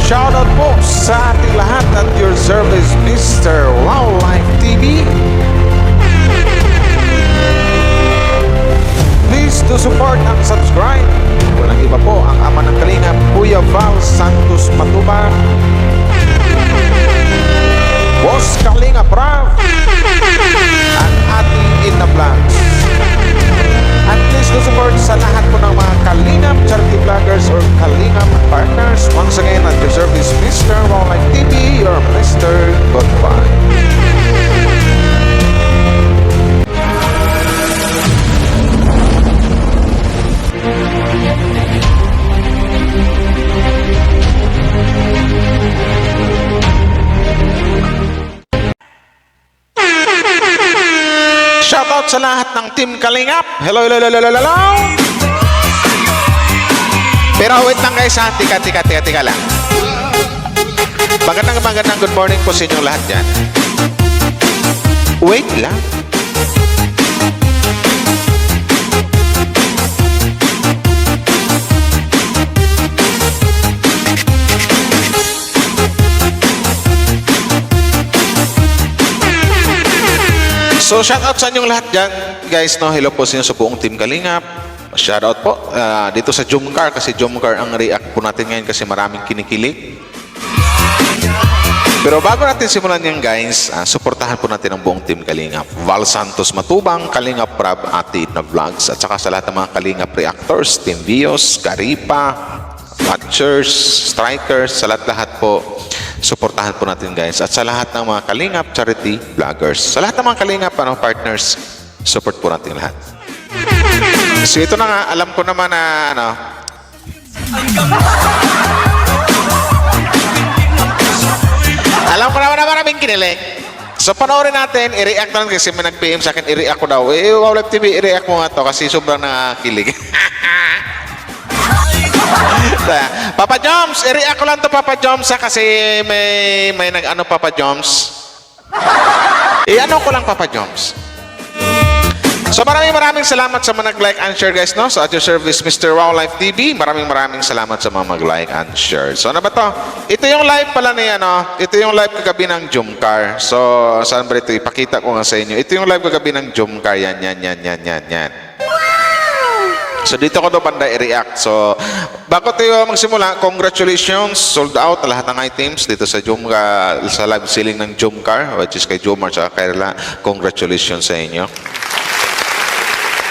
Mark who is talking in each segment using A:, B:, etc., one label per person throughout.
A: Shoutout po sa ating lahat at your service, Mr. Wildlife TV. Please do support and subscribe. Walang iba po ang ama ng Kalingap, Kuya Val Santos Matuba, Boss Kalingap Rav, at Ate Ina Vlogs. At please do support sa lahat po ng mga Kalingap charity vloggers or Kalingap partners. Once again, at your service, Mr. Wildlife TV, your Mr. Goodbye. Shoutout sa lahat ng Team Kalingap. Hello, hello, hello, hello, hello. Pero wait lang guys ha. Tika lang. Magandang good morning po sa inyong lahat dyan. Wait lang. So shoutout sa inyong lahat dyan guys, no? Hello po sa inyo sa buong Team Kalingap. Shoutout po dito sa Jumcar, kasi Jumcar ang react po natin ngayon kasi maraming kinikilig. Pero bago natin simulan yan guys, suportahan po natin ang buong Team Kalingap. Val Santos Matubang, Kalingap Prab, Ate Ina Vlogs, at saka sa lahat ng mga Kalingap reactors, Team Vios, Karipa, Watchers, Strikers, sa lahat po. Suportahan po natin guys. At sa lahat ng mga Kalingap charity vloggers, sa lahat ng mga Kalingap partners, support po natin lahat. So ito na nga, alam ko naman na alam ko naman na maraming kinilig. So panoorin natin, i-react na lang kasi may nag-PM sa akin, i-react ko daw. Wildlife TV, i-react mo nga to kasi sobrang nakakilig. Papa Joms, i-react ko lang to Papa Joms kasi may nag-ano Papa Joms. I-ano ko lang Papa Joms. So maraming salamat sa mga nag-like and share guys, no? So at your service, Mr. Wildlife TV, maraming salamat sa mga mag-like and share. So ano ba to? Ito yung live pala niya, no? Ito yung live kagabi ng Jumcar. So saan ba ito? Ipakita ko nga sa inyo. Ito yung live kagabi ng Jumcar. Yan. So dito ko banda i-react. So bago tayo magsimula, congratulations, sold out lahat ng items dito sa Jumcar, sa live selling ng Jumcar, which is kay Jomar at Kayla. Congratulations sa inyo.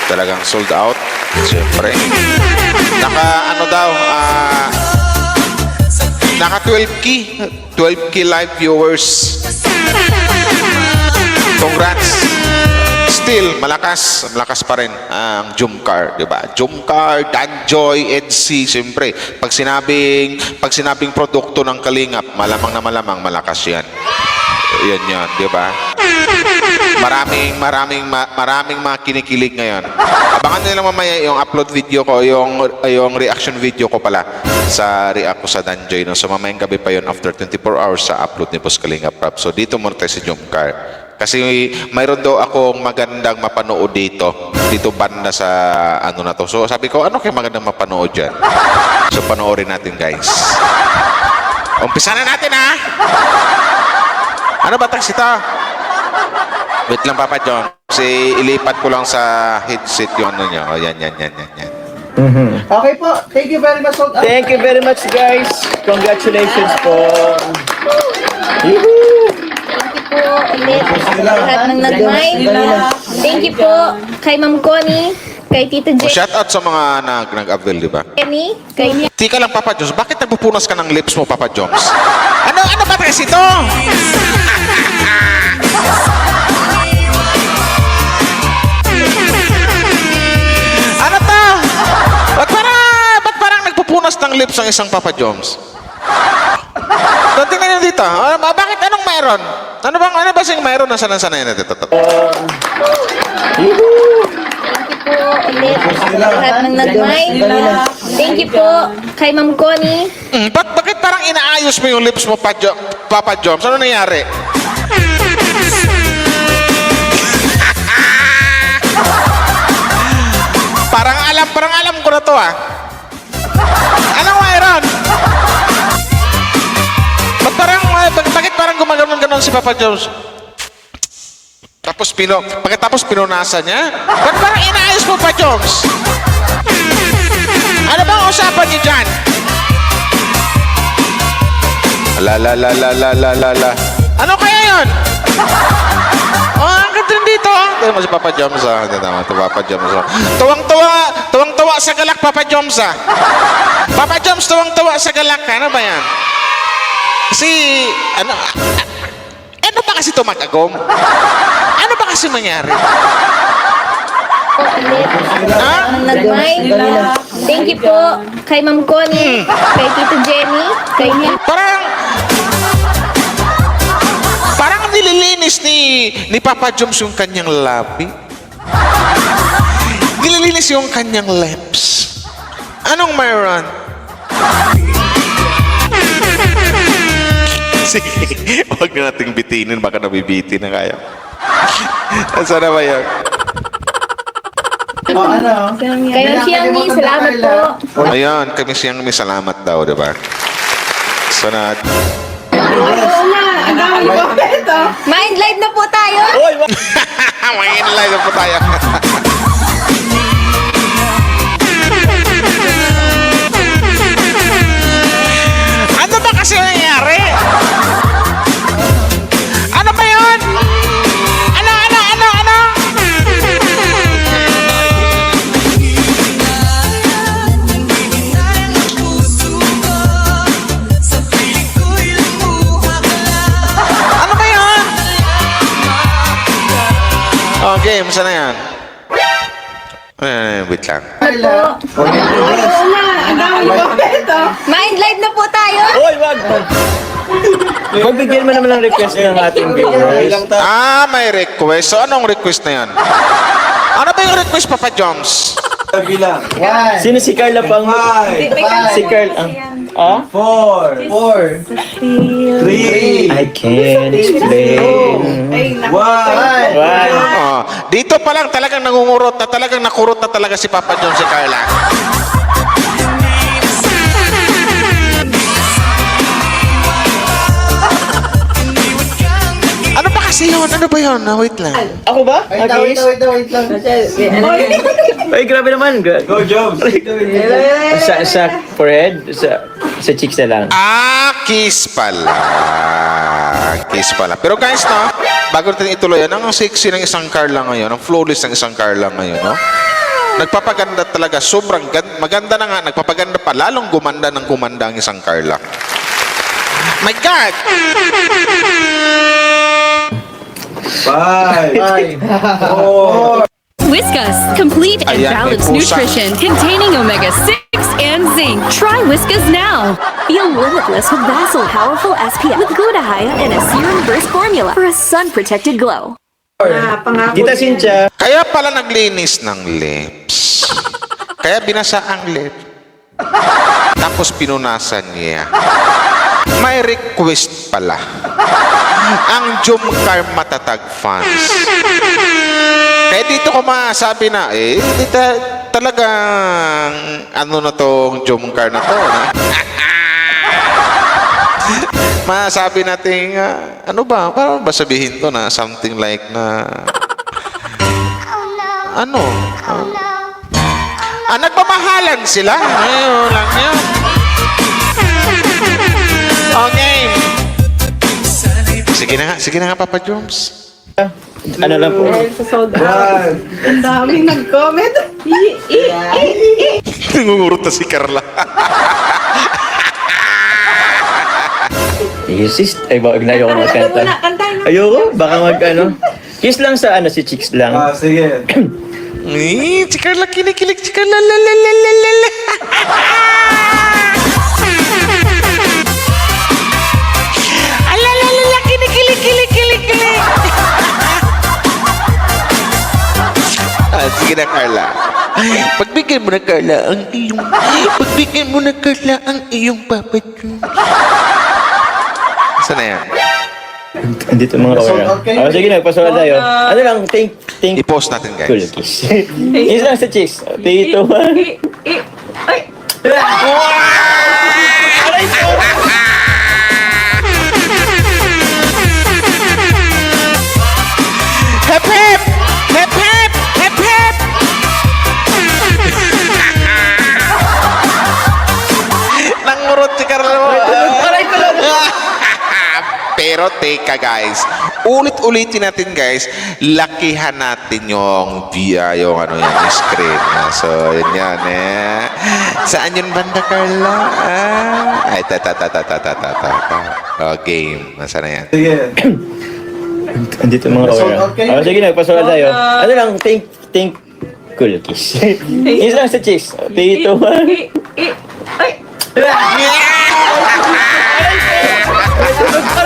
A: Talagang sold out. Siyempre. Naka 12k live viewers. Congrats. Still, malakas pa rin ang Jumcar, di ba? Jumcar, Danjoy, EDC, siyempre. Pag sinabing produkto ng Kalingap, malamang malakas yan. Yan, di ba? Maraming mga kinikilig ngayon. Abangan nila mamaya yung upload video ko, yung reaction video ko pala sa react ko sa Danjoy. No? So mamayang gabi pa yun after 24 hours sa upload ni Boss Kalingap Prab. So dito muna tayo sa Jumcar. Kasi mayroon daw akong magandang mapanood dito banda sa ano na to. So sabi ko, ano kayo magandang mapanood dyan? So panoorin natin guys. Umpisa na natin ha! Ano ba tax ito? Wait lang Papa John. Kasi ilipat ko lang sa headset yung ano nyo. O yan.
B: Okay po. Thank you very much.
C: Thank you very much, guys. Congratulations po.
D: Po ulit sa lahat ng nag-like. Thank you po kay Ma'am Connie, kay Tito J.
A: Shout out sa mga nag-avail, di ba?
D: Kenny, kay
A: Tika lang Papa Joms, bakit nagpupunas ka ng lips mo Papa Joms? Ano ba kasi ito? Ano to? Ba't parang nagpupunas ng lips ang isang Papa Joms? Tingnan nyo dito. Bakit anong mayroon? Ano ba siyang mayroon? Nasaan na ito?
D: Thank you po ulit sa lahat ng nag-like. Thank you po kay Ma'am Connie.
A: Bakit parang inaayos mo yung lips mo, Papa Joms? Ano nangyari? parang alam ko na to si Papa Joms. Tapos pagkatapos pinunasan niya. Ba't parang inaayos mo pa, Joms? Ano bang usapan niyo dyan? La. Ano kaya yun? Oh, ang ganda dito. Tignan mo si Papa Joms, ah. Tignan mo si Papa Joms, ah. Tuwang-tuwa sa galak, Papa Joms, ah. Papa Joms, tuwang-tuwa sa galak. Ano ba yan? Kasi, ano ba kasi tumag-agom? Ano ba kasi nangyari? Ha?
D: Nag-mine. Thank you po kay Ma'am Connie, kay Tito Jenny, kay
A: Parang nililinis ni Papa Joms yung kanyang labi. Nililinis yung kanyang lips. Anong mayroon? Sige, huwag na nating bitinin. Baka nabibitin na kaya. Saan na ba yan?
B: O ano?
D: Kay Xiangmi, salamat po.
A: Ayan, kami siyang may salamat daw, di ba? Sana...
D: Mind live na po tayo.
C: Oy,
A: May inlive na po tayo. Ano ba kasi nangyari? Ano ba yun? Ano? Ano ba yun? Oh, game. Saan na yan? Wait lang.
D: Mind live na po tayo.
C: oy, wag. Magbigyan mo naman ng request ng ating viewers.
A: Ah, may request. So, anong request na yan? Ano ba yung request, Papa Joms?
B: One,
C: Sino si Carla pang... Si Carla... Ah?
B: 4, 3,
C: I can't explain.
B: 1.
C: One.
A: Oh, dito pa lang talagang nangungurot na talagang nakurot na talaga si Papa Joms si Carla. Ano ba kasi yun? Ano ba yun? Wait lang.
C: Ako ba?
B: Wait lang.
C: Ay, grabe naman. Go, Jobs. sa forehead? Sa cheeks na lang.
A: Ah, kiss pala. Kiss pala. Pero guys, no? Bago natin ituloy, ang sexy ng isang Carla ngayon, ang flawless ng isang Carla ngayon, no? Nagpapaganda talaga. Sobrang maganda na nga. Nagpapaganda pa. Lalong gumanda ng gumanda ang isang Carla. My God!
B: 5, 4.
E: Whiskas, complete and
A: Ayan, may
E: balanced
A: pusa.
E: nutrition containing omega-6 and zinc. Try Whiskas now.
F: Feel limitless with Vaseline Powerful SPF with glutathione and a serum burst formula for a sun-protected glow.
C: Tita Cynthia.
A: Kaya pala naglinis ng lips. Kaya binasa ang lip. Tapos pinunasan niya. May request pala. Ang Jomcar Matatag fans. Kaya dito ko masabi na, talagang ano na tong Jomcar na to, na? Masabi natin, ano ba? Parang ba sabihin to na something like na... Ano? Nagmamahalan sila. Ayun lang yun. Okay. Sige na nga, Papa Joms.
C: Ano lang po?
B: Ang
G: daming nag-comment.
A: Nangungurot na si Carla.
C: Sis, ay ba, ayoko magkanta. Ayoko, baka kiss lang sa si chicks lang.
B: Sige.
A: Si Carla kinikilig. Si Carla, lalalala. Alalala, kinikilig. Sige na, Carla. Pagbigyan mo na, Carla, ang iyong Papa Joms. Saan na yan?
C: Andito mga kamera. Sige, nagpasola tayo. Ano lang, thank
A: I-post natin, guys.
C: Cool, kiss. Kiss lang sa chicks. 3, 2, 1.
A: Pero teka guys, ulit-ulitin natin guys, lakihan natin yung yung ano yan, yung screen. So, yun yan eh. Saan yun banda, Carla? Ay, Oh, game. Nasaan na yan?
B: Sige.
C: Andito mga
B: Sold
C: aura.
B: out kayo?
C: Sige, nagpasola tayo. Ano lang, think cool kiss. Kiss lang sa chicks. 3, 2, 1. Tunog pa?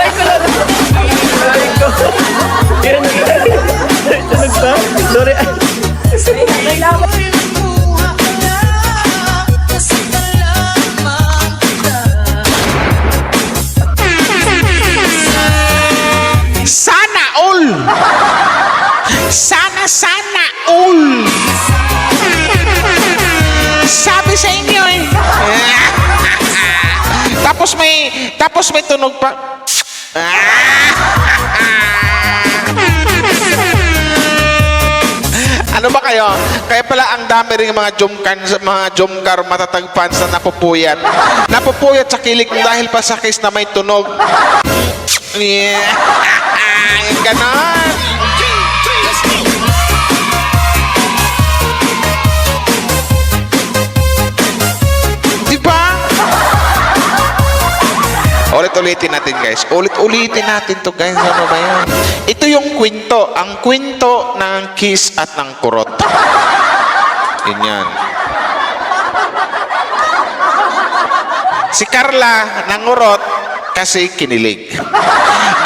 C: Sorry.
A: Sana all! Sana all! Sabi sa inyo eh. Tapos may tunog pa. Ano ba kayo? Kaya pala ang dami rin mga jumkar matatag fans na napupuyat. Napupuyat sa kilik dahil pa sa case na may tunog. Yeah. Yung ganon. Diba? Ulit-ulitin natin guys. Ulit-ulitin natin to guys. Ano ba yan? Ito yung kwento. Ang kwento ng kiss at ng kurot. Yun yan. Si Carla nangurot kasi kinilig.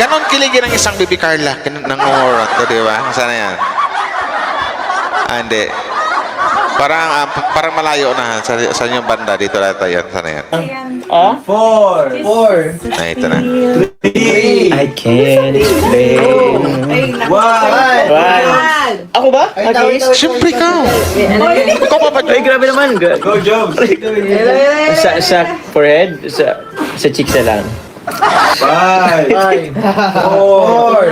A: Ganon kiligin ng isang baby Carla. Nangurot. Di ba? Sana yan? Hindi. Parang malayo na. Sa inyong banda. Dito na tayo. Sana yan?
B: Four.
A: Ay, ito na.
C: I can't explain.
B: One.
C: Ako ba?
B: Ay, tawid.
A: Siyempre ikaw. Ikaw pa ba?
C: Ay, grabe naman.
B: Go, Jobs.
C: Sa forehead, sa cheeks na lang.
B: Five. Four.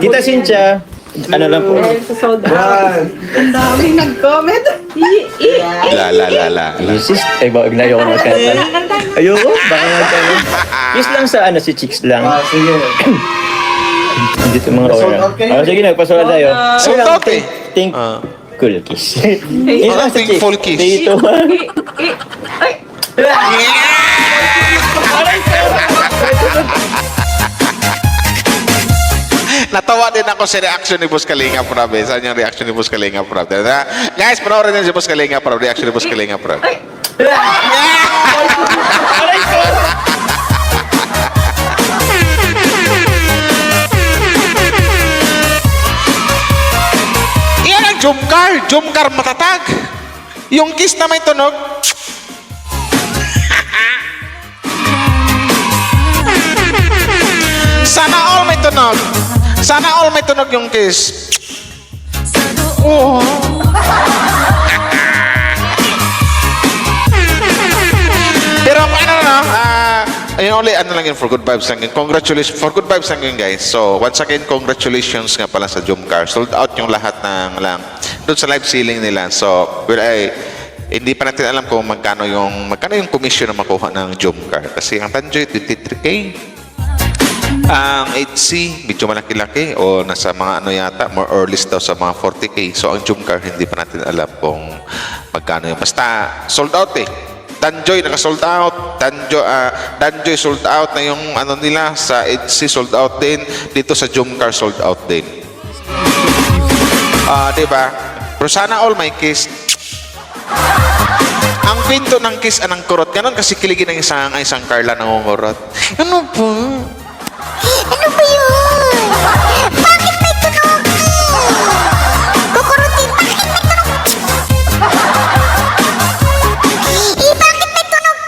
C: Kita Cynthia. Ano lang po?
B: One.
A: La.
C: Isis? Ay, ba, ayoko na magkanta. Ayoko? Baka magkanta. Kiss lang sa si cheeks lang.
B: Sige.
C: Andito mga
B: Sold
C: aura.
B: out kayo?
C: Sige, nagpasola tayo.
A: Sold out eh.
C: Think cool kiss. Kiss lang sa
A: think
C: cheeks.
A: full kiss.
C: 3, 2, 1.
A: Natawa din ako sa reaction ni Boss Kalinga Prab. Saan yung reaction ni Boss Kalinga Prab? Guys, panoorin niyo si Boss Kalinga Prab. Reaction ni Boss Kalinga Prab. Iyan ang jumkar. Jumkar matatag. Yung kiss na may tunog. Sana all may tunog. Sana all may tunog yung kiss. Oo. Pero ayun ulit, ano lang yun, for good vibes lang yun. Congratulations, for good vibes lang yun guys. So, once again, congratulations nga pala sa Jumcar. Sold out yung lahat ng doon sa live ceiling nila. So, hindi pa natin alam kung magkano yung commission na makuha ng Jumcar. Kasi ang Tanjoy, 23K. Ang 8C, medyo malaki-laki o nasa mga yata, more or less daw sa mga 40K. So, ang Jumcar, hindi pa natin alam kung magkano yun. Basta, sold out eh. Danjoy, naka-sold out. Danjoy, sold out na yung nila. Sa 8C, sold out din. Dito sa Jumcar, sold out din. Diba? Pero sana all may kiss. Ang pinto ng kiss anang kurot. Ganon kasi kiligin ng isang Carla nangungurot. Ano ba?
G: Ano ba yun? Bakit may tunog? Kukurutin, bakit may tunog? Bakit may tunog?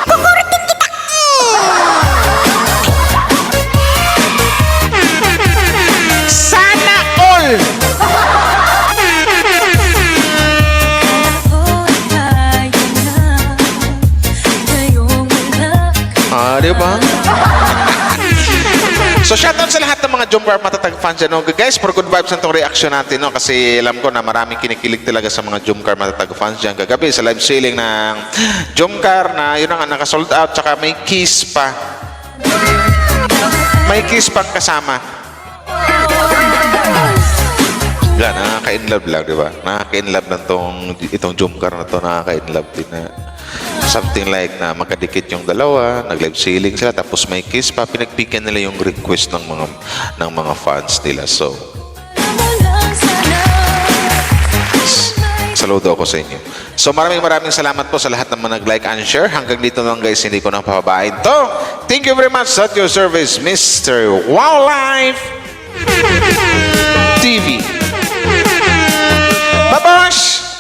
G: Kukurutin kita.
A: Sana all! Diba? So shoutout sa lahat ng mga Jumcar matatag fans dyan. No? Guys, for good vibes na itong reaction natin. No? Kasi alam ko na maraming kinikilig talaga sa mga Jumcar matatag fans dyan. Kagabi sa live ceiling ng Jumcar na yun ang naka-sold out. Tsaka may kiss pa. May kiss pang kasama. Yan, nakaka-inlove lang, di ba? Nakaka-inlove lang itong Jumcar na to, nakaka-inlove din na something like na magkadikit yung dalawa, nag-live ceiling sila, tapos may kiss pa, pinagpigyan nila yung request ng mga fans nila. So, saludo ako sa inyo. So, maraming salamat po sa lahat ng mga nag-like and share. Hanggang dito lang guys, hindi ko na pababain to. Thank you very much at your service, Mr. Wow Life TV. Babash!